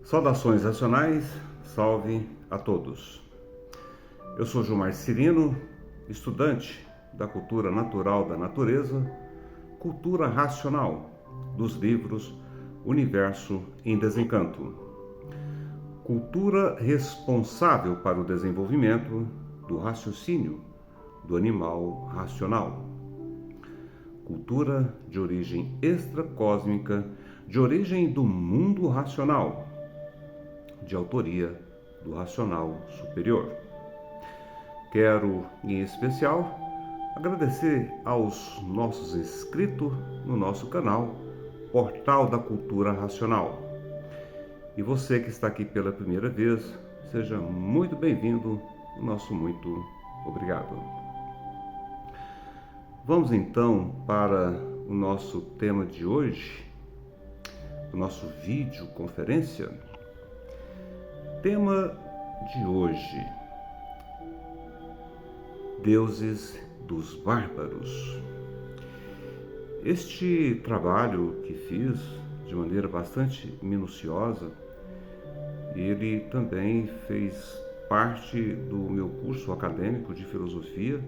Saudações racionais, salve a todos. Eu sou Gilmar Cirino, estudante da cultura natural da natureza, cultura racional dos livros Universo em Desencanto. Cultura responsável para o desenvolvimento do raciocínio do animal racional. Cultura de origem extracósmica, de origem do mundo racional, de autoria do racional superior. Quero, em especial, agradecer aos nossos inscritos no nosso canal Portal da Cultura Racional. E você que está aqui pela primeira vez, seja muito bem-vindo, nosso muito obrigado. Vamos então para o nosso tema de hoje, o nosso vídeo conferência. Tema de hoje: Deuses dos Bárbaros. Este trabalho que fiz de maneira bastante minuciosa, ele também fez parte do meu curso acadêmico de filosofia,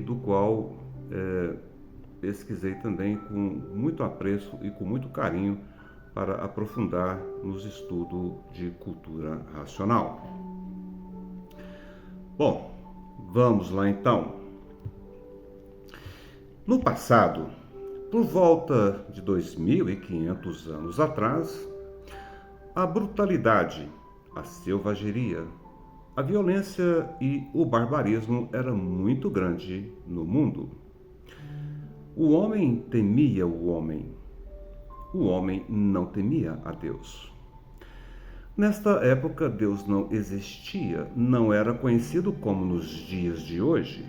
do qual pesquisei também com muito apreço e com muito carinho para aprofundar nos estudos de cultura racional. Bom, vamos lá então. No passado, por volta de 2.500 anos atrás, a brutalidade, a selvageria, a violência e o barbarismo era muito grande no mundo. O homem temia o homem não temia a Deus. Nesta época, Deus não existia, não era conhecido como nos dias de hoje.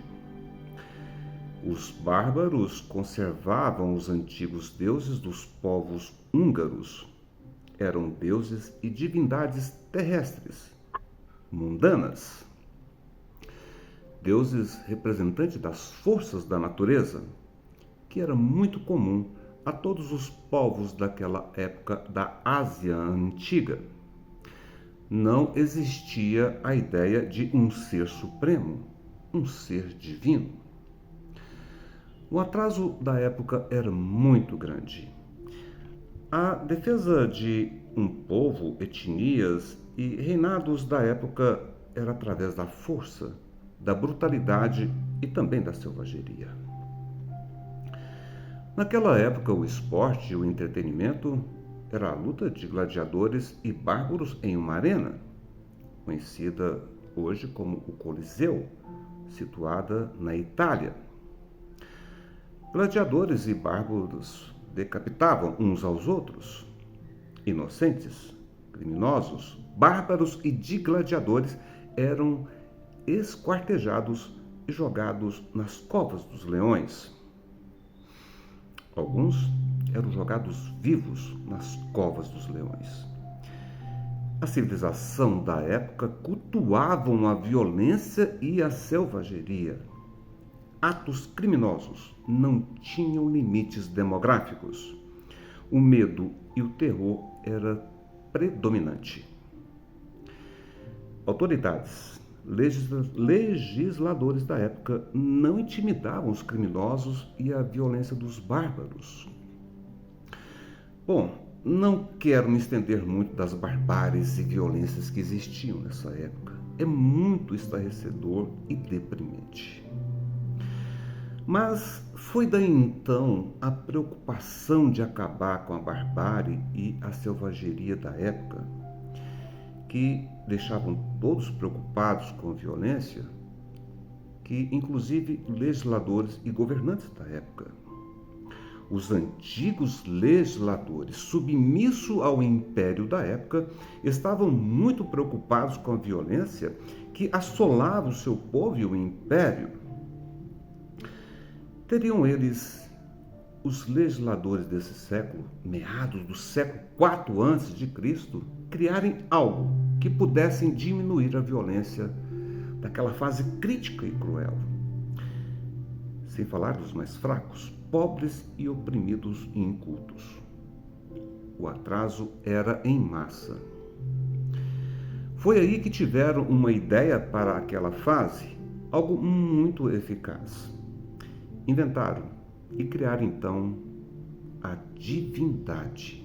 Os bárbaros conservavam os antigos deuses dos povos húngaros. Eram deuses e divindades terrestres, mundanas. Deuses representantes das forças da natureza, que era muito comum a todos os povos daquela época da Ásia Antiga. Não existia a ideia de um ser supremo, um ser divino. O atraso da época era muito grande. A defesa de um povo, etnias e reinados da época era através da força, da brutalidade e também da selvageria. Naquela época, o esporte e o entretenimento era a luta de gladiadores e bárbaros em uma arena, conhecida hoje como o Coliseu, situada na Itália. Gladiadores e bárbaros decapitavam uns aos outros. Inocentes, criminosos, bárbaros e de gladiadores eram esquartejados e jogados nas covas dos leões. Alguns eram jogados vivos nas covas dos leões. A civilização da época cultuavam a violência e a selvageria. Atos criminosos não tinham limites demográficos. O medo e o terror era predominante. Autoridades, legisladores da época não intimidavam os criminosos e a violência dos bárbaros. Bom, não quero me estender muito das barbáries e violências que existiam nessa época. É muito estarrecedor e deprimente. Mas foi daí então a preocupação de acabar com a barbárie e a selvageria da época, que deixavam todos preocupados com a violência, que inclusive legisladores e governantes da época. Os antigos legisladores, submissos ao império da época, estavam muito preocupados com a violência que assolava o seu povo e o império. Teriam eles, os legisladores desse século, meados do século IV a.C., criarem algo que pudessem diminuir a violência daquela fase crítica e cruel. Sem falar dos mais fracos, pobres e oprimidos e incultos. O atraso era em massa. Foi aí que tiveram uma ideia para aquela fase, algo muito eficaz. Inventaram e criaram então a divindade.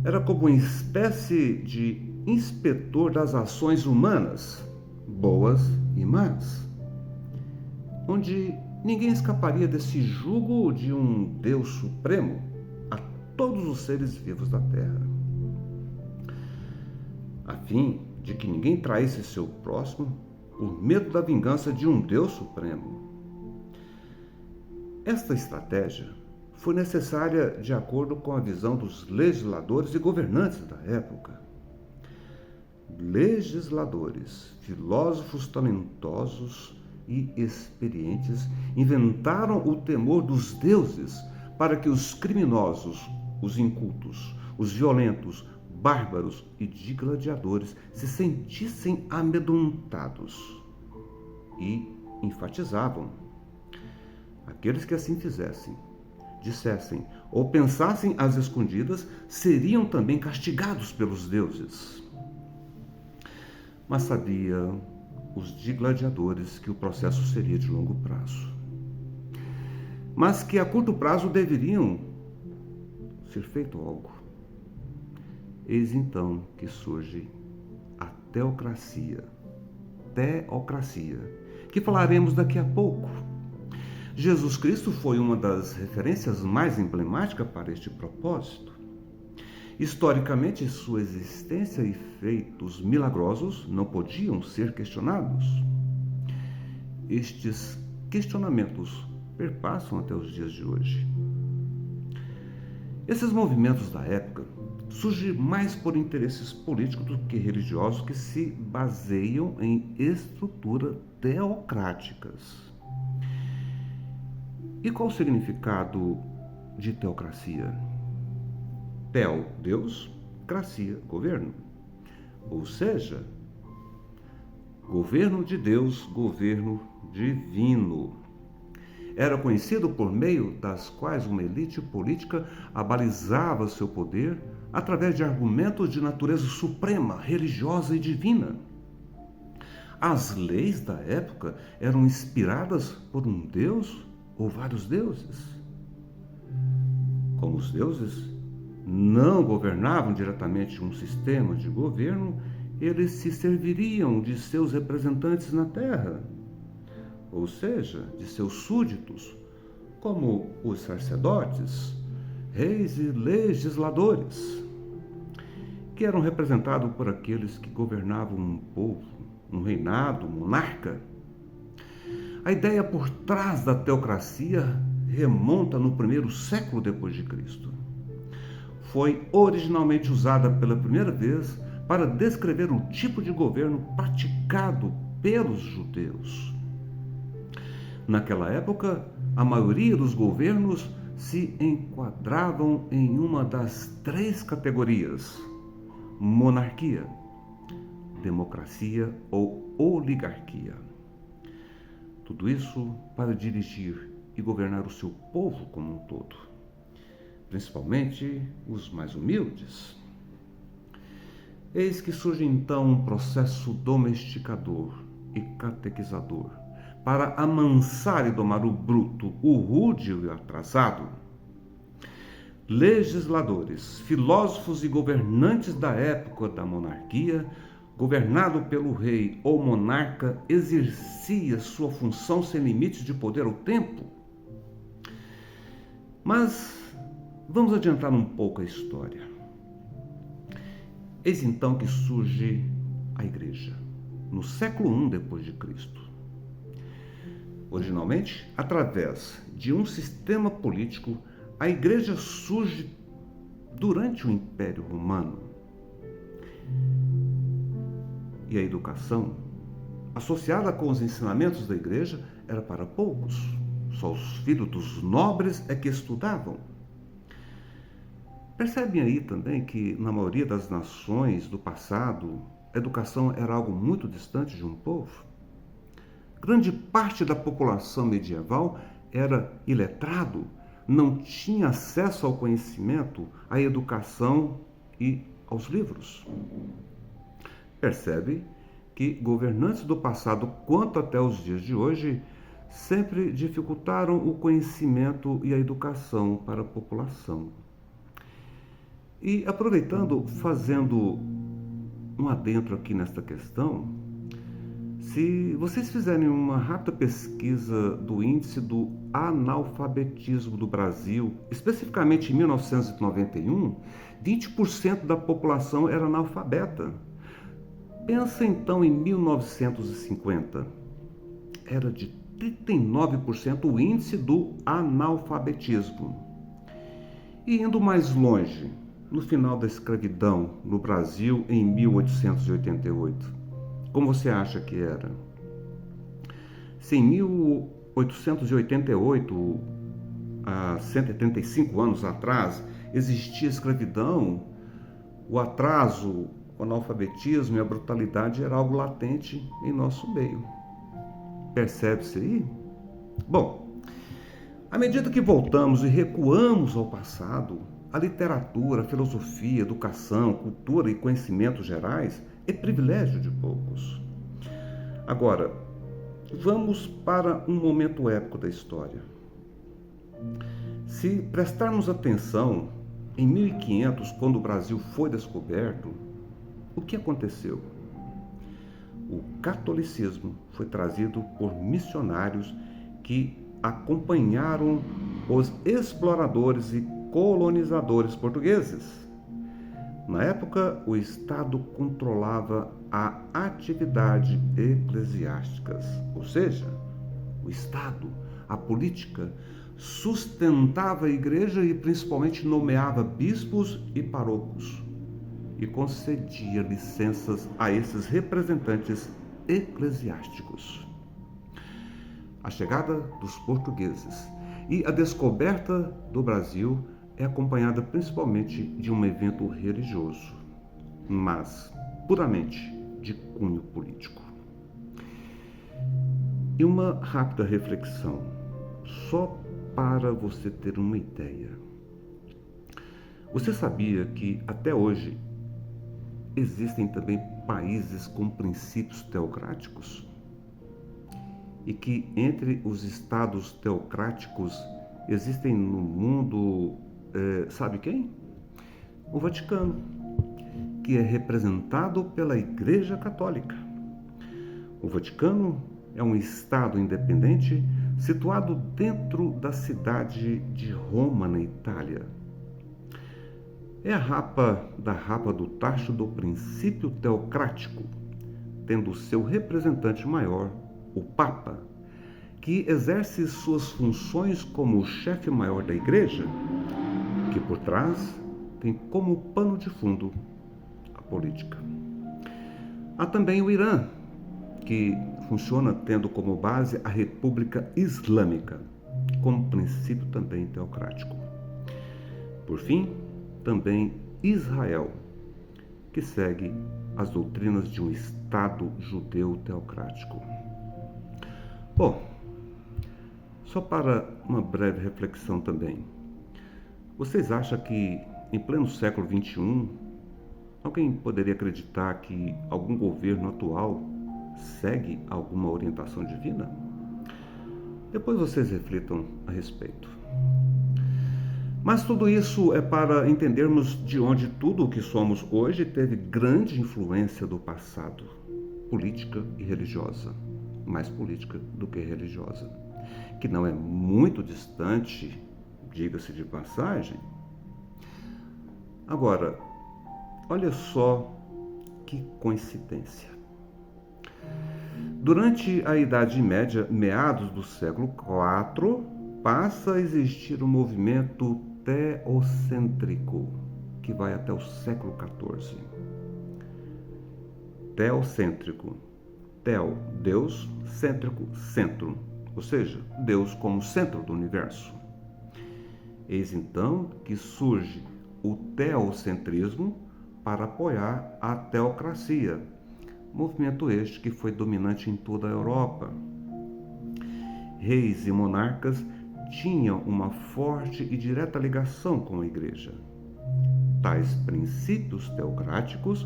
Era como uma espécie de inspetor das ações humanas, boas e más, onde ninguém escaparia desse jugo de um Deus supremo a todos os seres vivos da Terra, a fim de que ninguém traísse seu próximo por medo da vingança de um Deus supremo. Esta estratégia foi necessária de acordo com a visão dos legisladores e governantes da época. Legisladores, filósofos talentosos e experientes inventaram o temor dos deuses para que os criminosos, os incultos, os violentos, bárbaros e gladiadores se sentissem amedrontados e enfatizavam: aqueles que assim fizessem, dissessem ou pensassem às escondidas seriam também castigados pelos deuses. Mas sabiam os gladiadores que o processo seria de longo prazo, mas que a curto prazo deveriam ser feito algo. Eis então que surge a teocracia, que falaremos daqui a pouco. Jesus Cristo foi uma das referências mais emblemáticas para este propósito. Historicamente, sua existência e feitos milagrosos não podiam ser questionados. Estes questionamentos perpassam até os dias de hoje. Esses movimentos da época surgem mais por interesses políticos do que religiosos que se baseiam em estruturas teocráticas. E qual o significado de teocracia? Teo, Deus, cracia, governo. Ou seja, governo de Deus, governo divino. Era conhecido por meio das quais uma elite política abalizava seu poder através de argumentos de natureza suprema, religiosa e divina. As leis da época eram inspiradas por um Deus ou vários deuses. Como os deuses não governavam diretamente um sistema de governo, eles se serviriam de seus representantes na terra, ou seja, de seus súditos, como os sacerdotes, reis e legisladores, que eram representados por aqueles que governavam um povo, um reinado, um monarca. A ideia por trás da teocracia remonta no primeiro século depois de Cristo. Foi originalmente usada pela primeira vez para descrever o tipo de governo praticado pelos judeus. Naquela época, a maioria dos governos se enquadravam em uma das três categorias: monarquia, democracia ou oligarquia. Tudo isso para dirigir e governar o seu povo como um todo, principalmente os mais humildes. Eis que surge então um processo domesticador e catequizador para amansar e domar o bruto, o rude e o atrasado. Legisladores, filósofos e governantes da época da monarquia, governado pelo rei ou monarca, exercia sua função sem limites de poder ou tempo. Mas vamos adiantar um pouco a história. Eis então que surge a Igreja, no século I depois de Cristo. Originalmente, através de um sistema político, a Igreja surge durante o Império Romano. E a educação, associada com os ensinamentos da Igreja, era para poucos. Só os filhos dos nobres é que estudavam. Percebem aí também que, na maioria das nações do passado, a educação era algo muito distante de um povo? Grande parte da população medieval era iletrado, não tinha acesso ao conhecimento, à educação e aos livros. Percebe que governantes do passado, quanto até os dias de hoje, sempre dificultaram o conhecimento e a educação para a população. E aproveitando, fazendo um adentro aqui nesta questão, se vocês fizerem uma rápida pesquisa do índice do analfabetismo do Brasil, especificamente em 1991, 20% da população era analfabeta. Pensa então em 1950, era de 39% o índice do analfabetismo. E indo mais longe, no final da escravidão no Brasil em 1888, como você acha que era? Se em 1888, há 135 anos atrás, existia escravidão, o atraso, o analfabetismo e a brutalidade era algo latente em nosso meio. Percebe-se aí? Bom, à medida que voltamos e recuamos ao passado, a literatura, a filosofia, a educação, cultura e conhecimentos gerais é privilégio de poucos. Agora, vamos para um momento épico da história. Se prestarmos atenção, em 1500, quando o Brasil foi descoberto, o que aconteceu? O catolicismo foi trazido por missionários que acompanharam os exploradores e colonizadores portugueses. Na época, o Estado controlava a atividade eclesiástica, ou seja, o Estado, a política, sustentava a igreja e principalmente nomeava bispos e parocos e concedia licenças a esses representantes eclesiásticos. A chegada dos portugueses e a descoberta do Brasil é acompanhada principalmente de um evento religioso, mas puramente de cunho político. E uma rápida reflexão, só para você ter uma ideia. Você sabia que até hoje existem também países com princípios teocráticos? E que entre os estados teocráticos existem no mundo, sabe quem? O Vaticano, que é representado pela Igreja Católica. O Vaticano é um estado independente situado dentro da cidade de Roma, na Itália. É a rapa do tacho do princípio teocrático, tendo seu representante maior, o Papa, que exerce suas funções como o chefe maior da Igreja, que por trás tem como pano de fundo a política. Há também o Irã, que funciona tendo como base a República Islâmica, como princípio também teocrático. Por fim, também Israel, que segue as doutrinas de um Estado judeu teocrático. Bom, só para uma breve reflexão também. Vocês acham que em pleno século XXI, alguém poderia acreditar que algum governo atual segue alguma orientação divina? Depois vocês reflitam a respeito. Mas tudo isso é para entendermos de onde tudo o que somos hoje teve grande influência do passado, política e religiosa, mais política do que religiosa, que não é muito distante, diga-se de passagem. Agora, olha só que coincidência. Durante a Idade Média, meados do século IV, passa a existir um movimento teocêntrico, que vai até o século XIV. Teocêntrico. Teo, Deus, cêntrico, centro, ou seja, Deus como centro do universo. Eis então que surge o teocentrismo para apoiar a teocracia, movimento este que foi dominante em toda a Europa. Reis e monarcas tinham uma forte e direta ligação com a Igreja. Tais princípios teocráticos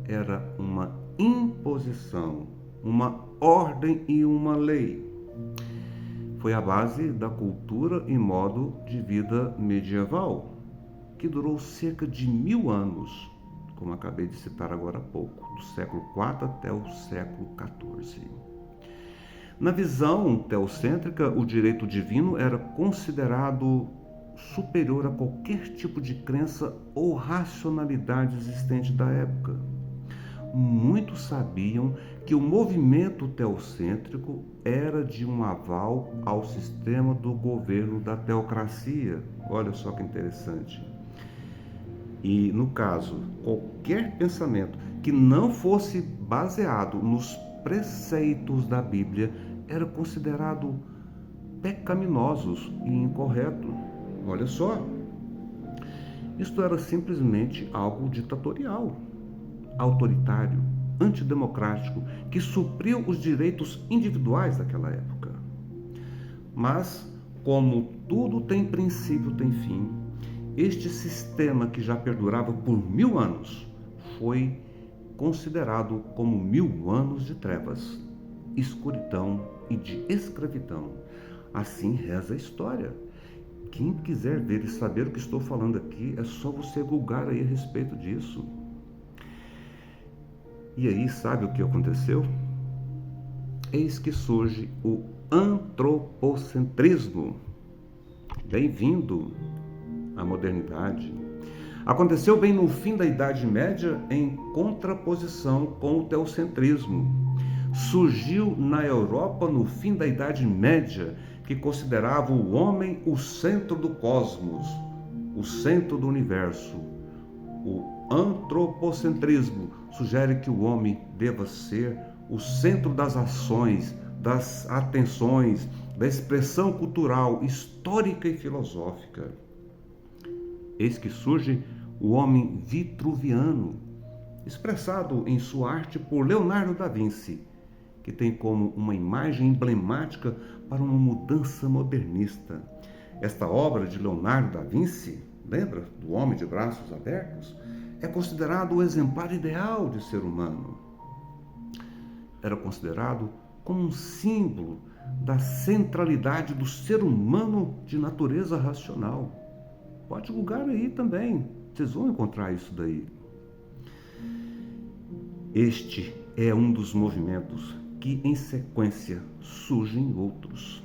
era uma imposição, uma ordem e uma lei. Foi a base da cultura e modo de vida medieval, que durou cerca de 1000 anos, como acabei de citar agora há pouco, do século IV até o século XIV. Na visão teocêntrica, o direito divino era considerado superior a qualquer tipo de crença ou racionalidade existente da época. Muitos sabiam que o movimento teocêntrico era de um aval ao sistema do governo da teocracia. Olha só que interessante. E, no caso, qualquer pensamento que não fosse baseado nos preceitos da Bíblia era considerado pecaminosos e incorreto. Olha só, isto era simplesmente algo ditatorial, autoritário, antidemocrático, que supriu os direitos individuais daquela época. Mas, como tudo tem princípio, tem fim, este sistema que já perdurava por 1000 anos foi considerado como 1000 anos de trevas, escuridão e de escravidão. Assim reza a história. Quem quiser ver e saber o que estou falando aqui, é só você googar aí a respeito disso. E aí, sabe o que aconteceu? Eis que surge o antropocentrismo. Bem-vindo à modernidade. Aconteceu bem no fim da Idade Média, em contraposição com o teocentrismo. Surgiu na Europa no fim da Idade Média, que considerava o homem o centro do cosmos, o centro do universo. O antropocentrismo sugere que o homem deva ser o centro das ações, das atenções, da expressão cultural, histórica e filosófica. Eis que surge o homem vitruviano, expressado em sua arte por Leonardo da Vinci, que tem como uma imagem emblemática para uma mudança modernista. Esta obra de Leonardo da Vinci, lembra do homem de braços abertos? É considerado o exemplar ideal de ser humano. Era considerado como um símbolo da centralidade do ser humano de natureza racional. Pode googar aí também, vocês vão encontrar isso daí. Este é um dos movimentos que, em sequência, surgem outros.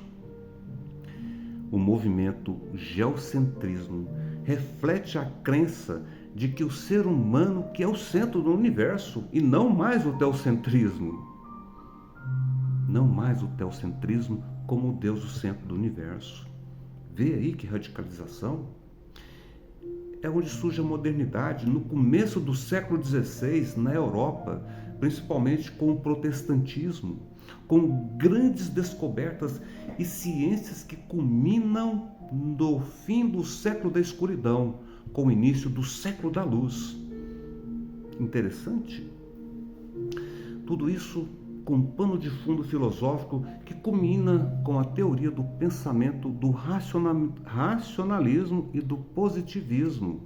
O movimento geocentrismo reflete a crença de que o ser humano que é o centro do universo e não mais o teocentrismo. Não mais o teocentrismo como o Deus o centro do universo. Vê aí que radicalização. É onde surge a modernidade, no começo do século XVI, na Europa, principalmente com o protestantismo, com grandes descobertas e ciências que culminam no fim do século da escuridão, com o início do século da luz. Interessante. Tudo isso com um pano de fundo filosófico que culmina com a teoria do pensamento do racionalismo e do positivismo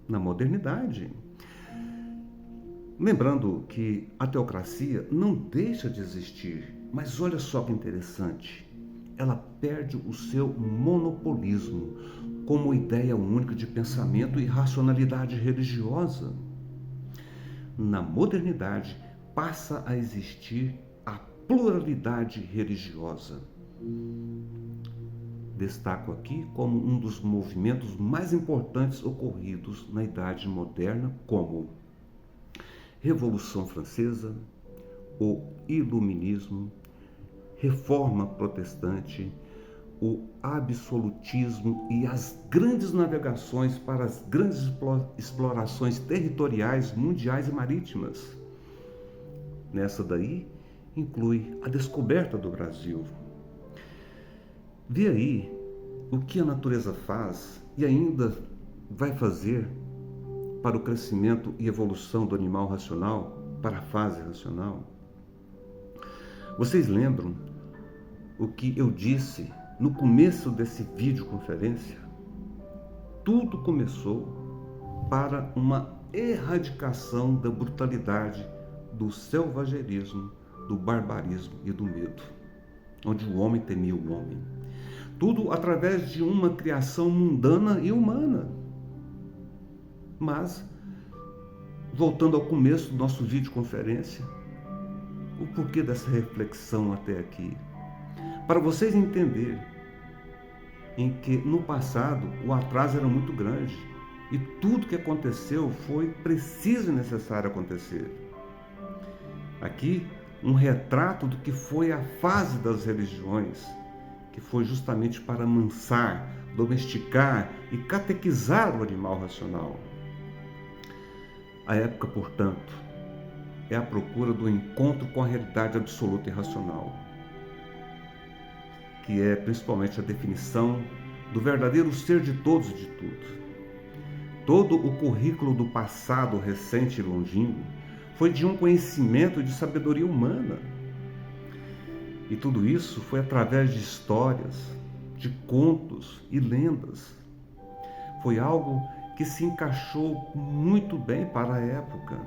na modernidade. Lembrando que a teocracia não deixa de existir, mas olha só que interessante, ela perde o seu monopolismo como ideia única de pensamento e racionalidade religiosa. Na modernidade, passa a existir a pluralidade religiosa. Destaco aqui como um dos movimentos mais importantes ocorridos na Idade Moderna, como Revolução Francesa, o Iluminismo, Reforma Protestante, o absolutismo e as grandes navegações para as grandes explorações territoriais, mundiais e marítimas. Nessa daí, inclui a descoberta do Brasil. Vê aí o que a natureza faz e ainda vai fazer para o crescimento e evolução do animal racional, para a fase racional. Vocês lembram o que eu disse no começo desse videoconferência, tudo começou para uma erradicação da brutalidade, do selvagerismo, do barbarismo e do medo, onde o homem temia o homem. Tudo através de uma criação mundana e humana. Mas, voltando ao começo do nosso videoconferência, o porquê dessa reflexão até aqui? Para vocês entenderem em que no passado o atraso era muito grande e tudo que aconteceu foi preciso e necessário acontecer. Aqui, um retrato do que foi a fase das religiões, que foi justamente para amansar, domesticar e catequizar o animal racional. A época, portanto, é a procura do encontro com a realidade absoluta e racional, que é principalmente a definição do verdadeiro ser de todos e de tudo. Todo o currículo do passado recente e longínquo foi de um conhecimento de sabedoria humana. E tudo isso foi através de histórias, de contos e lendas. Foi algo que se encaixou muito bem para a época.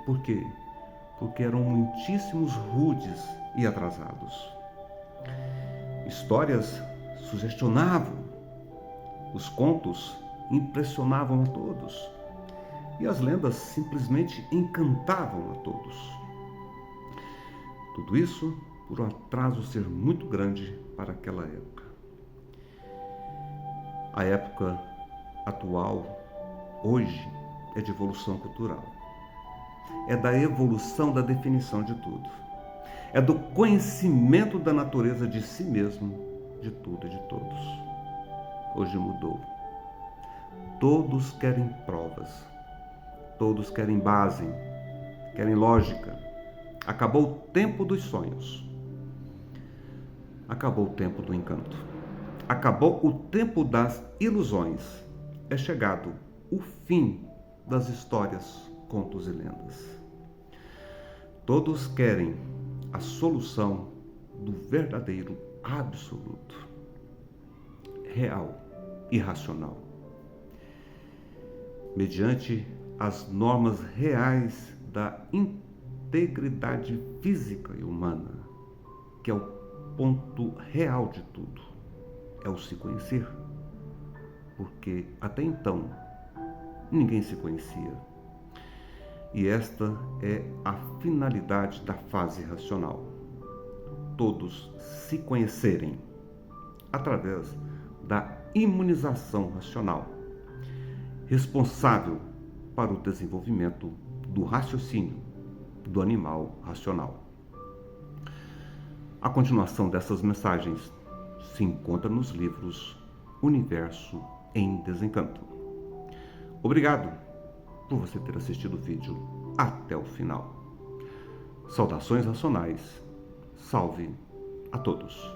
Por quê? Porque eram muitíssimos rudes e atrasados. Histórias sugestionavam, os contos impressionavam a todos e as lendas simplesmente encantavam a todos. Tudo isso por um atraso ser muito grande para aquela época. A época atual, hoje, é de evolução cultural. É da evolução da definição de tudo. É do conhecimento da natureza de si mesmo, de tudo e de todos. Hoje mudou. Todos querem provas. Todos querem base, querem lógica. Acabou o tempo dos sonhos. Acabou o tempo do encanto. Acabou o tempo das ilusões. É chegado o fim das histórias, contos e lendas. Todos querem a solução do verdadeiro absoluto, real e racional, mediante as normas reais da integridade física e humana, que é o ponto real de tudo, é o se conhecer, porque até então ninguém se conhecia. E esta é a finalidade da fase racional. Todos se conhecerem através da imunização racional, responsável para o desenvolvimento do raciocínio do animal racional. A continuação dessas mensagens se encontra nos livros Universo em Desencanto. Obrigado por você ter assistido o vídeo até o final. Saudações racionais. Salve a todos.